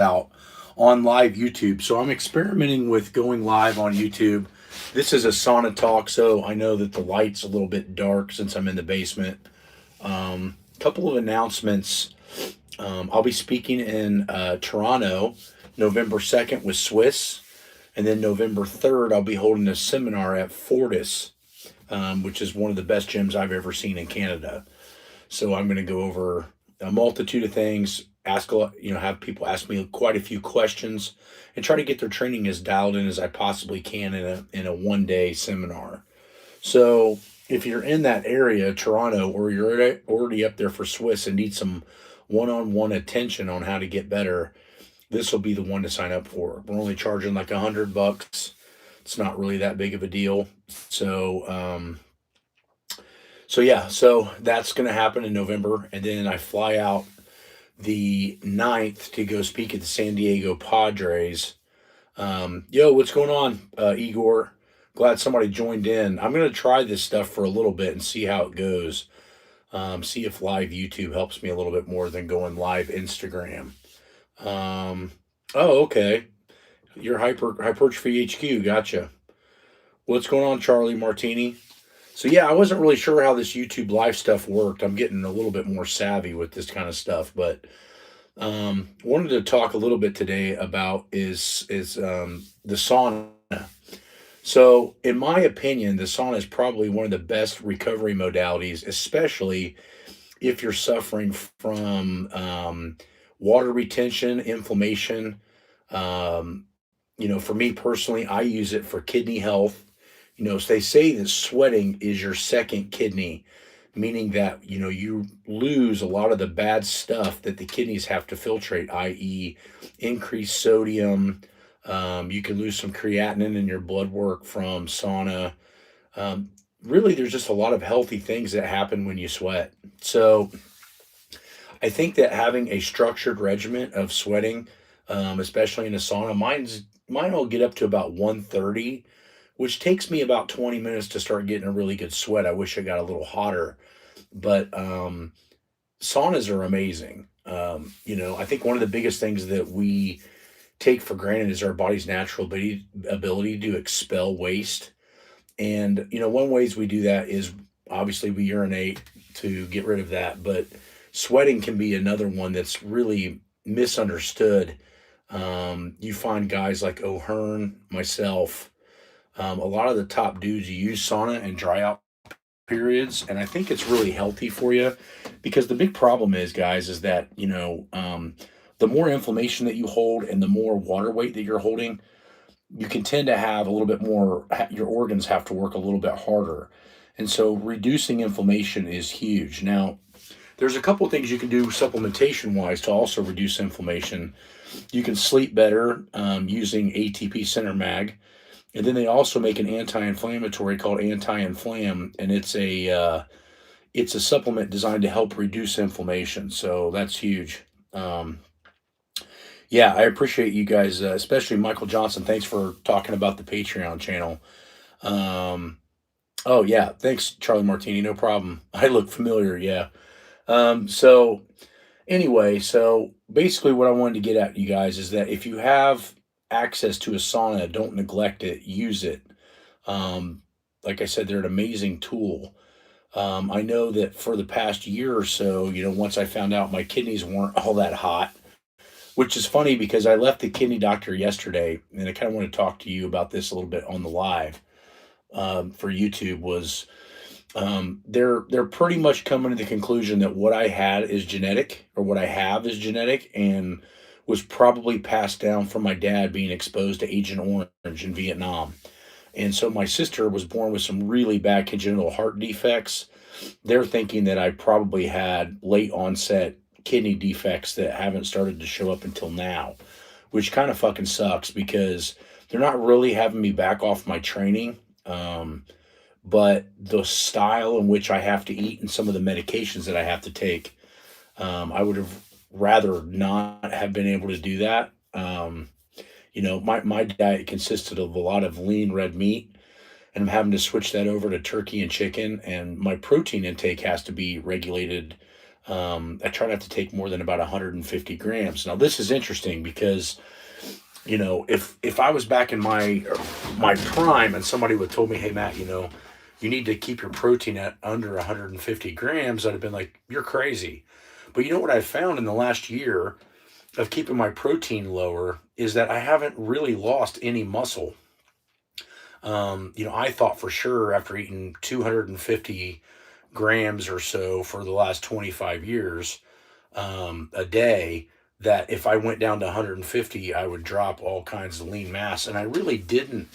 out on live YouTube. So I'm experimenting with going live on YouTube. This is a sauna talk, so I know that the light's a little bit dark since I'm in the basement. Couple of announcements. I'll be speaking in Toronto November 2nd with Swiss, and then November 3rd, I'll be holding a seminar at Fortis, which is one of the best gyms I've ever seen in Canada. So I'm going to go over a multitude of things, ask a lot, have people ask me quite a few questions, and try to get their training as dialed in as I possibly can in a 1 day seminar. So if you're in that area, Toronto, or you're already up there for Swiss and need some one-on-one attention on how to get better, this will be the one to sign up for. We're only charging like $100. It's not really that big of a deal. So that's going to happen in November, and then I fly out the 9th to go speak at the San Diego Padres. Yo, what's going on, Igor? Glad somebody joined in. I'm going to try this stuff for a little bit and see how it goes. See if live YouTube helps me a little bit more than going live Instagram. Oh, okay. You're hypertrophy HQ. Gotcha. What's going on, Charlie Martini? So yeah, I wasn't really sure how this YouTube live stuff worked. I'm getting a little bit more savvy with this kind of stuff, but wanted to talk a little bit today about the sauna. So, in my opinion, the sauna is probably one of the best recovery modalities, especially if you're suffering from water retention, inflammation. For me personally, I use it for kidney health. So they say that sweating is your second kidney, meaning that, you lose a lot of the bad stuff that the kidneys have to filtrate, i.e., increased sodium. You can lose some creatinine in your blood work from sauna. Really, there's just a lot of healthy things that happen when you sweat. So I think that having a structured regimen of sweating, especially in a sauna, mine will get up to about 130, which takes me about 20 minutes to start getting a really good sweat. I wish I got a little hotter, but saunas are amazing. I think one of the biggest things that we take for granted is our body's natural ability to expel waste. And, one ways we do that is obviously we urinate to get rid of that, but sweating can be another one that's really misunderstood. You find guys like O'Hearn, myself, a lot of the top dudes, you use sauna and dry out periods, and I think it's really healthy for you because the big problem is, guys, is that the more inflammation that you hold and the more water weight that you're holding, you can tend to have a little bit more. Your organs have to work a little bit harder, and so reducing inflammation is huge. Now, there's a couple of things you can do supplementation wise to also reduce inflammation. You can sleep better using ATP Center Mag. And then they also make an anti-inflammatory called Anti-Inflam, and it's a supplement designed to help reduce inflammation. So that's huge. Yeah, I appreciate you guys, especially Michael Johnson. Thanks for talking about the Patreon channel. Um, oh yeah, thanks Charlie Martini. No problem. I look familiar. Yeah. So anyway, so basically what I wanted to get at, you guys, is that if you have access to a sauna, don't neglect it, use it. Um, like I said, they're an amazing tool. I know that for the past year or so, once I found out my kidneys weren't all that hot, which is funny because I left the kidney doctor yesterday, and I kind of want to talk to you about this a little bit on the live for YouTube. Was they're pretty much coming to the conclusion that what I had is genetic, or what I have is genetic, and was probably passed down from my dad being exposed to Agent Orange in Vietnam. And so my sister was born with some really bad congenital heart defects. They're thinking that I probably had late onset kidney defects that haven't started to show up until now, which kind of fucking sucks because they're not really having me back off my training. But the style in which I have to eat and some of the medications that I have to take, I would have rather not have been able to do that. My diet consisted of a lot of lean red meat, and I'm having to switch that over to turkey and chicken, and my protein intake has to be regulated I try not to take more than about 150 grams. Now, this is interesting because, if I was back in my prime and somebody would told me, hey, Matt, you need to keep your protein at under 150 grams, I'd have been like, you're crazy. But you know what I found in the last year of keeping my protein lower is that I haven't really lost any muscle. I thought for sure after eating 250 grams or so for the last 25 years a day, that if I went down to 150, I would drop all kinds of lean mass. And I really didn't.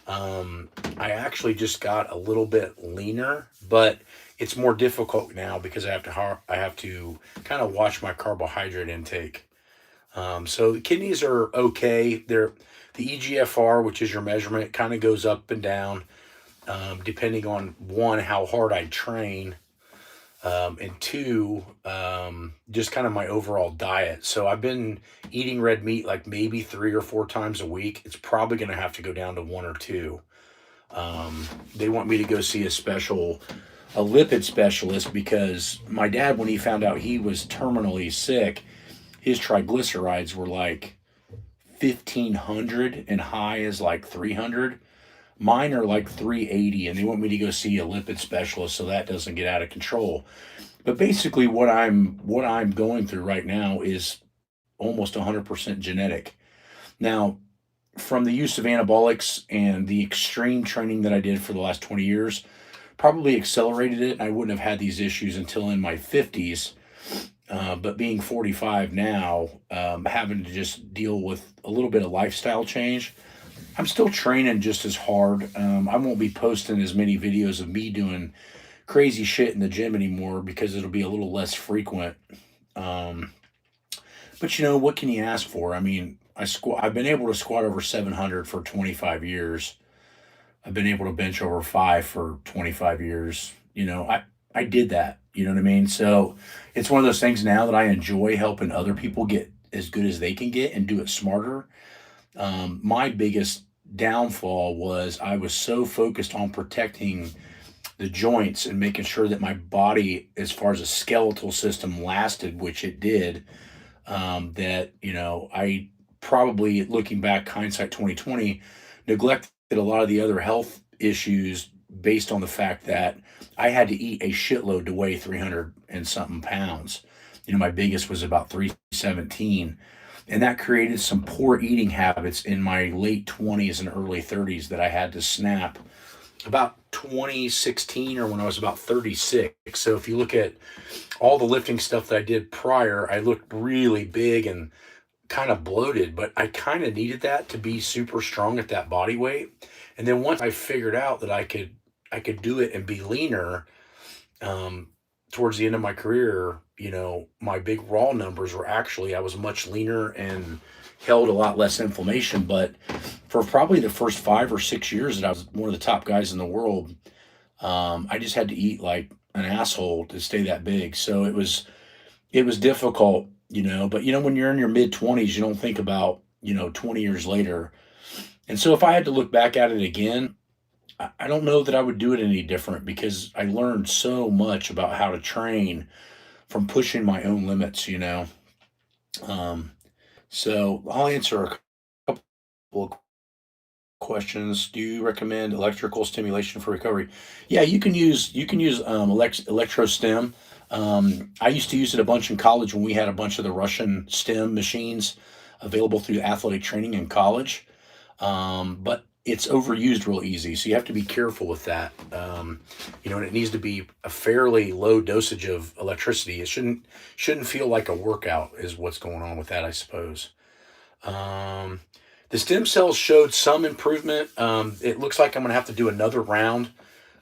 I actually just got a little bit leaner, but it's more difficult now because I have to kind of watch my carbohydrate intake. So the kidneys are okay. They're the EGFR, which is your measurement, kind of goes up and down depending on one, how hard I train, and two, just kind of my overall diet. So I've been eating red meat like maybe 3 or 4 times a week. It's probably going to have to go down to 1 or 2. They want me to go see a lipid specialist because my dad, when he found out he was terminally sick, his triglycerides were like 1,500 and high as like 300. Mine are like 380, and they want me to go see a lipid specialist so that doesn't get out of control. But basically, what I'm going through right now is almost 100% genetic. Now, from the use of anabolics and the extreme training that I did for the last 20 years, probably accelerated it. I wouldn't have had these issues until in my 50s. But being 45 now, having to just deal with a little bit of lifestyle change, I'm still training just as hard. I won't be posting as many videos of me doing crazy shit in the gym anymore because it'll be a little less frequent. Um, but what can you ask for? I mean, I've been able to squat over 700 for 25 years. I've been able to bench over 5 for 25 years. I did that. You know what I mean? So it's one of those things now that I enjoy helping other people get as good as they can get and do it smarter. My biggest downfall was I was so focused on protecting the joints and making sure that my body, as far as a skeletal system, lasted, which it did. That I probably, looking back, hindsight 2020, neglected a lot of the other health issues based on the fact that I had to eat a shitload to weigh 300 and something pounds. My biggest was about 317, and that created some poor eating habits in my late 20s and early 30s that I had to snap about 2016 or when I was about 36. So if you look at all the lifting stuff that I did prior, I looked really big and kind of bloated, but I kind of needed that to be super strong at that body weight. And then once I figured out that I could do it and be leaner, um, towards the end of my career, my big raw numbers were actually, I was much leaner and held a lot less inflammation. But for probably the first 5 or 6 years that I was one of the top guys in the world, I just had to eat like an asshole to stay that big. So it was difficult, but when you're in your mid 20s, you don't think about, 20 years later. And so if I had to look back at it again, I don't know that I would do it any different because I learned so much about how to train from pushing my own limits. Um, so I'll answer a couple of questions. Do you recommend electrical stimulation for recovery? Yeah, you can use electro stim. I used to use it a bunch in college when we had a bunch of the Russian stim machines available through athletic training in college. But it's overused real easy, so you have to be careful with that. And it needs to be a fairly low dosage of electricity. It shouldn't feel like a workout, is what's going on with that, I suppose. Um, the stem cells showed some improvement. It looks like I'm going to have to do another round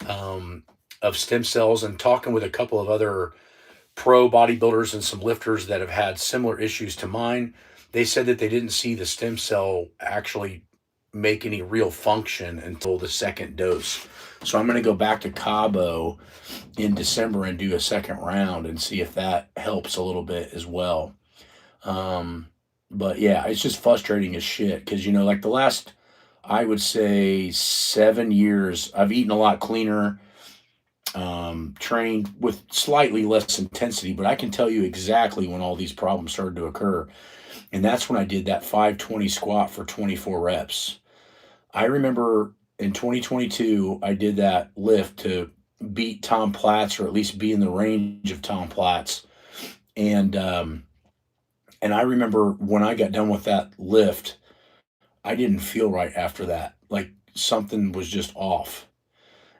um, of stem cells, and talking with a couple of other pro bodybuilders and some lifters that have had similar issues to mine. They said that they didn't see the stem cell actually make any real function until the second dose. So I'm going to go back to Cabo in December and do a second round and see if that helps a little bit as well. Um, but yeah, it's just frustrating as shit because, like the last, I would say 7 years, I've eaten a lot cleaner. trained with slightly less intensity, but I can tell you exactly when all these problems started to occur. And that's when I did that 520 squat for 24 reps. I remember in 2022, I did that lift to beat Tom Platz, or at least be in the range of Tom Platz. And and I remember when I got done with that lift, I didn't feel right after that. Like something was just off.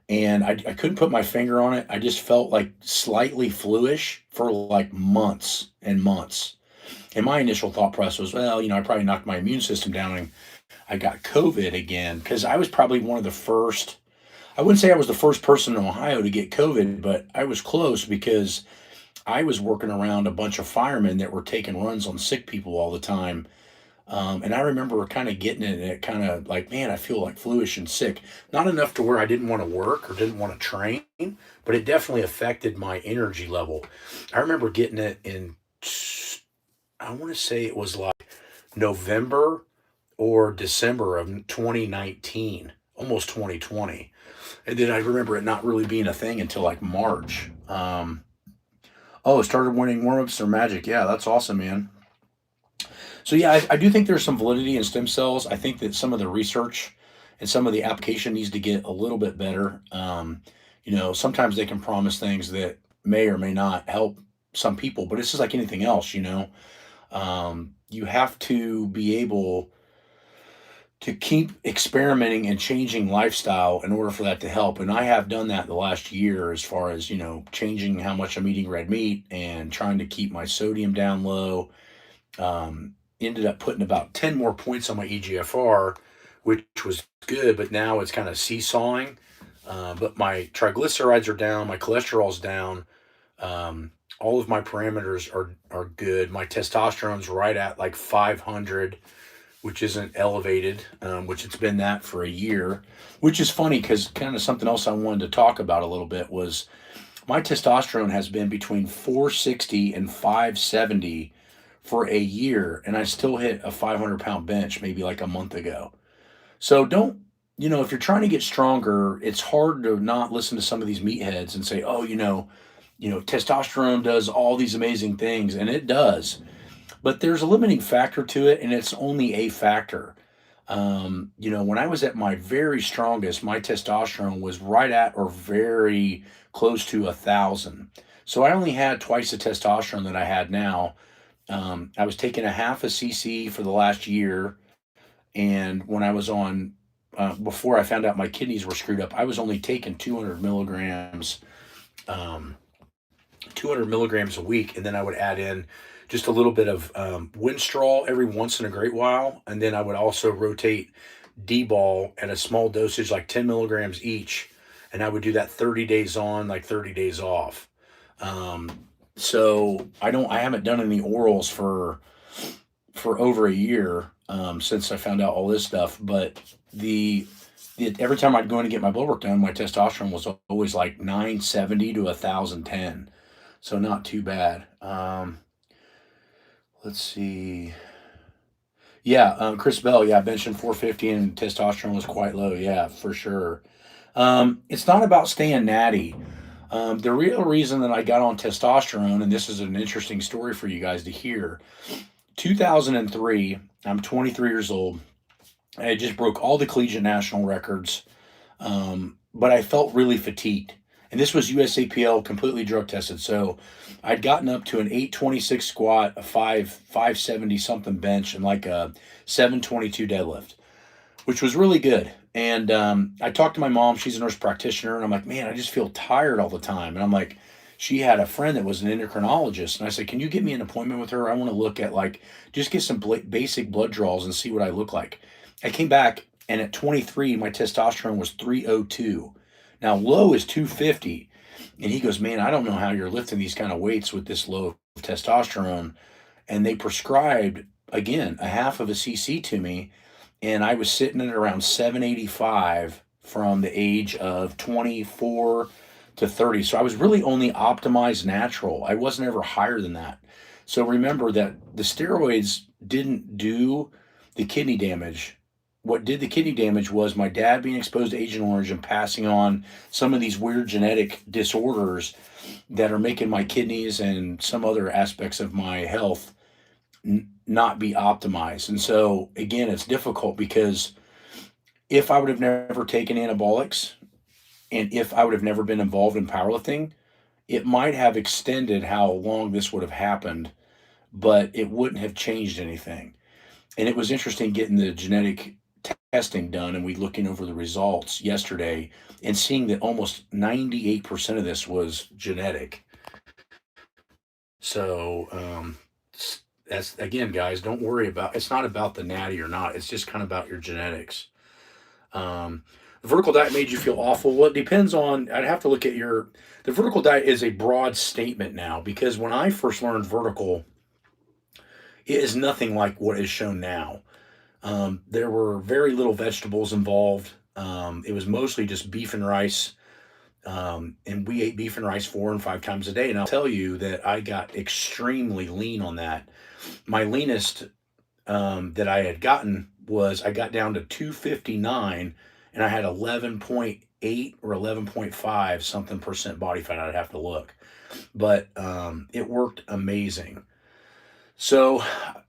And I couldn't put my finger on it. I just felt like slightly fluish for like months and months. And my initial thought process was, well, I probably knocked my immune system down and I got COVID again, because I was probably one of the first. I wouldn't say I was the first person in Ohio to get COVID, but I was close because I was working around a bunch of firemen that were taking runs on sick people all the time. And I remember kind of getting it, and it kind of like, man, I feel like fluish and sick. Not enough to where I didn't want to work or didn't want to train, but it definitely affected my energy level. I remember getting it in, I want to say it was like November or December of 2019, almost 2020. And then I remember it not really being a thing until like March. Oh, started winning warm-ups or magic. Yeah, that's awesome, man. So yeah, I do think there's some validity in stem cells. I think that some of the research and some of the application needs to get a little bit better. Sometimes they can promise things that may or may not help some people, but it's just like anything else. You have to be able to keep experimenting and changing lifestyle in order for that to help. And I have done that the last year, as far as, changing how much I'm eating red meat and trying to keep my sodium down low. Ended up putting about 10 more points on my EGFR, which was good, but now it's kind of seesawing. But my triglycerides are down, my cholesterol's down. All of my parameters are good. My testosterone's right at like 500, which isn't elevated, which it's been that for a year, which is funny because kind of something else I wanted to talk about a little bit was my testosterone has been between 460 and 570 for a year, and I still hit a 500-pound bench maybe like a month ago. So don't, if you're trying to get stronger, it's hard to not listen to some of these meatheads and say, oh, testosterone does all these amazing things, and it does. But there's a limiting factor to it, and it's only a factor. When I was at my very strongest, my testosterone was right at or very close to 1,000. So I only had twice the testosterone that I had now. I was taking a half a cc for the last year, and when I was on, before I found out my kidneys were screwed up, I was only taking 200 milligrams, 200 milligrams a week, and then I would add in just a little bit of Winstrol every once in a great while, and then I would also rotate D-ball at a small dosage, like 10 milligrams each, and I would do that 30 days on, like 30 days off. So I haven't done any orals for over a year, since I found out all this stuff. But every time I'd go in and get my blood work done, my testosterone was always like 970 to 1,010. So not too bad. Let's see. Yeah, Chris Bell. Yeah, I mentioned 450 and testosterone was quite low. Yeah, for sure. It's not about staying natty. The real reason that I got on testosterone, and this is an interesting story for you guys to hear. 2003, I'm 23 years old. I just broke all the collegiate national records, but I felt really fatigued. And this was USAPL, completely drug tested. So I'd gotten up to an 826 squat, a 570 something bench, and like a 722 deadlift, which was really good. And I talked to my mom. She's a nurse practitioner. And I'm like, man, I just feel tired all the time. And I'm like, she had a friend that was an endocrinologist. And I said, can you get me an appointment with her? I want to look at just get some basic blood draws and see what I look like. I came back, and at 23, my testosterone was 302. Now, low is 250. And he goes, man, I don't know how you're lifting these kind of weights with this low of testosterone. And they prescribed, again, a half of a cc to me. And I was sitting at around 785 from the age of 24 to 30. So I was really only optimized natural. I wasn't ever higher than that. So remember that the steroids didn't do the kidney damage what did the kidney damage was my dad being exposed to Agent Orange and passing on some of these weird genetic disorders that are making my kidneys and some other aspects of my health not be optimized. And so, again, it's difficult because if I would have never taken anabolics and if I would have never been involved in powerlifting, it might have extended how long this would have happened, but it wouldn't have changed anything. And it was interesting getting the genetic testing done and we looking over the results yesterday and seeing that almost 98% of this was genetic. So that's, again, guys, don't worry about, it's not about the natty or not. It's just kind of about your genetics. The vertical diet made you feel awful. Well, it depends on, I'd have to look at the vertical diet is a broad statement now, because when I first learned vertical, it is nothing like what is shown now. There were very little vegetables involved. It was mostly just beef and rice. And we ate beef and rice 4 and 5 times a day. And I'll tell you that I got extremely lean on that. My leanest that I had gotten was I got down to 259 and I had 11.8 or 11.5 something percent body fat. I'd have to look, but it worked amazing. So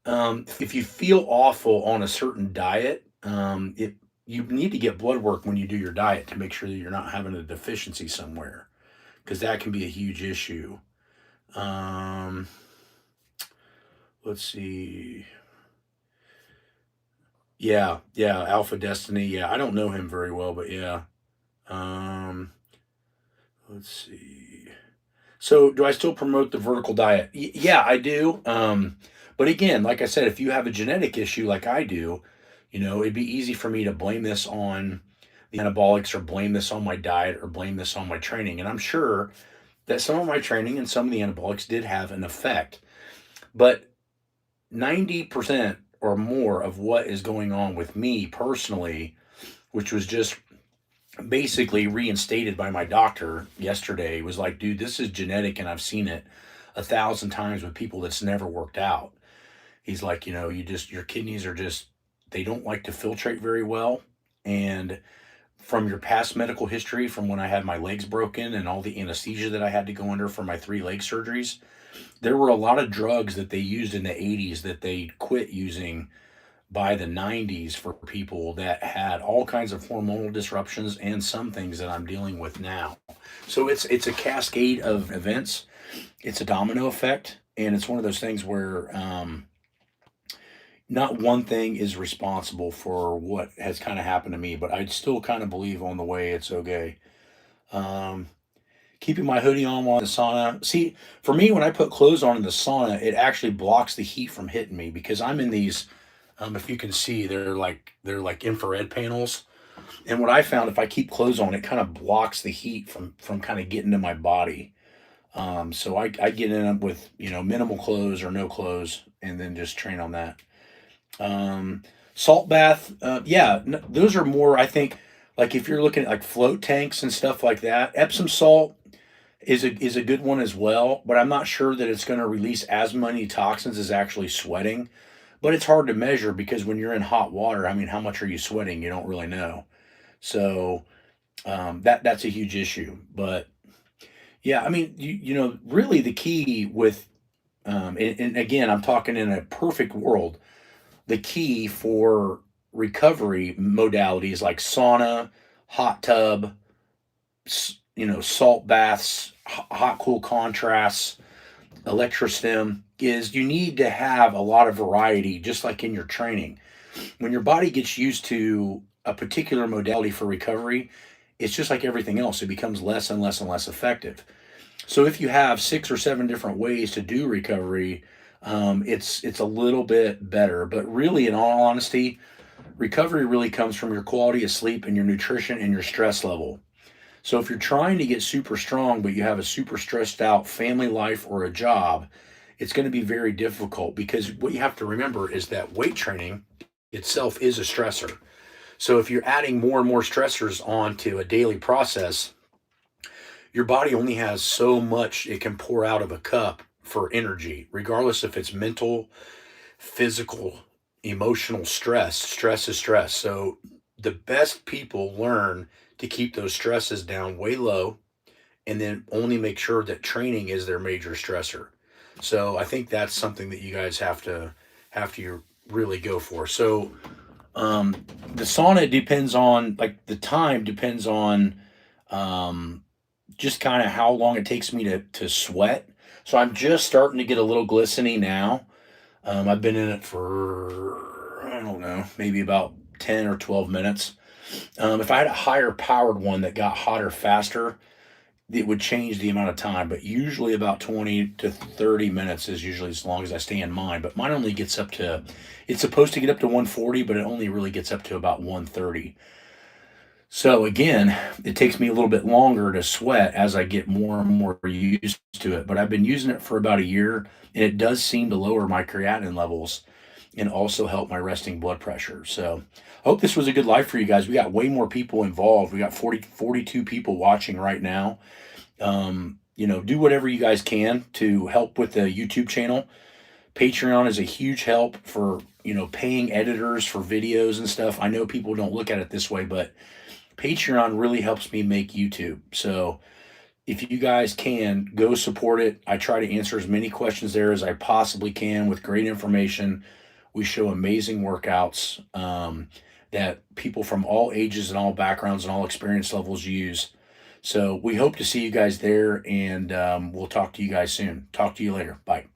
if you feel awful on a certain diet, you need to get blood work when you do your diet to make sure that you're not having a deficiency somewhere, because that can be a huge issue. Let's see. Yeah, Alpha Destiny. Yeah, I don't know him very well, but yeah. Um, let's see. So, do I still promote the vertical diet? Yeah, I do. But again, like I said, if you have a genetic issue like I do, it'd be easy for me to blame this on the anabolics or blame this on my diet or blame this on my training. And I'm sure that some of my training and some of the anabolics did have an effect. But 90% or more of what is going on with me personally, which was just basically reinstated by my doctor yesterday, was like, dude, this is genetic and I've seen it 1,000 times with people that's never worked out. He's like, your kidneys are just, they don't like to filtrate very well. And from your past medical history, from when I had my legs broken and all the anesthesia that I had to go under for my 3 leg surgeries, there were a lot of drugs that they used in the 80s that they quit using by the 90s for people that had all kinds of hormonal disruptions and some things that I'm dealing with now. So it's a cascade of events. It's a domino effect, and it's one of those things where not one thing is responsible for what has kind of happened to me, but I still kind of believe on the way it's okay. Um, Keeping my hoodie on while in the sauna. See, for me, when I put clothes on in the sauna, it actually blocks the heat from hitting me, because I'm in these. If you can see, they're like infrared panels. And what I found, if I keep clothes on, it kind of blocks the heat from kind of getting to my body. So I get in with minimal clothes or no clothes, and then just train on that. Salt bath, yeah, those are more, I think, like if you're looking at like float tanks and stuff like that. Epsom salt is a good one as well, but I'm not sure that it's going to release as many toxins as actually sweating. But it's hard to measure, because when you're in hot water, I mean, how much are you sweating? You don't really know. So that's a huge issue. But yeah, I mean, really the key with, and again, I'm talking in a perfect world, the key for recovery modalities like sauna, hot tub, salt baths, hot cool contrasts, electrostim, is you need to have a lot of variety, just like in your training. When your body gets used to a particular modality for recovery, it's just like everything else. It becomes less and less and less effective. So if you have 6 or 7 different ways to do recovery, it's a little bit better. But really, in all honesty, recovery really comes from your quality of sleep and your nutrition and your stress level. So if you're trying to get super strong, but you have a super stressed out family life or a job, it's going to be very difficult, because what you have to remember is that weight training itself is a stressor. So if you're adding more and more stressors onto a daily process, your body only has so much it can pour out of a cup for energy, regardless if it's mental, physical, emotional stress. Stress is stress. So the best people learn to keep those stresses down way low and then only make sure that training is their major stressor. So I think that's something that you guys have to really go for. So um, the sauna depends on, like, the time depends on um, just kind of how long it takes me to sweat. So I'm just starting to get a little glistening now. I've been in it for, I don't know, maybe about 10 or 12 minutes. If I had a higher powered one that got hotter faster, it would change the amount of time, but usually about 20 to 30 minutes is usually as long as I stay in mine. But mine only gets up to, it's supposed to get up to 140, but it only really gets up to about 130. So again, it takes me a little bit longer to sweat as I get more and more used to it. But I've been using it for about a year, and it does seem to lower my creatinine levels and also help my resting blood pressure. So I hope this was a good life for you guys. We got way more people involved. We got 42 people watching right now. Do whatever you guys can to help with the YouTube channel. Patreon is a huge help for, paying editors for videos and stuff. I know people don't look at it this way, but Patreon really helps me make YouTube. So if you guys can, go support it. I try to answer as many questions there as I possibly can with great information. We show amazing workouts that people from all ages and all backgrounds and all experience levels use. So we hope to see you guys there, and we'll talk to you guys soon. Talk to you later. Bye.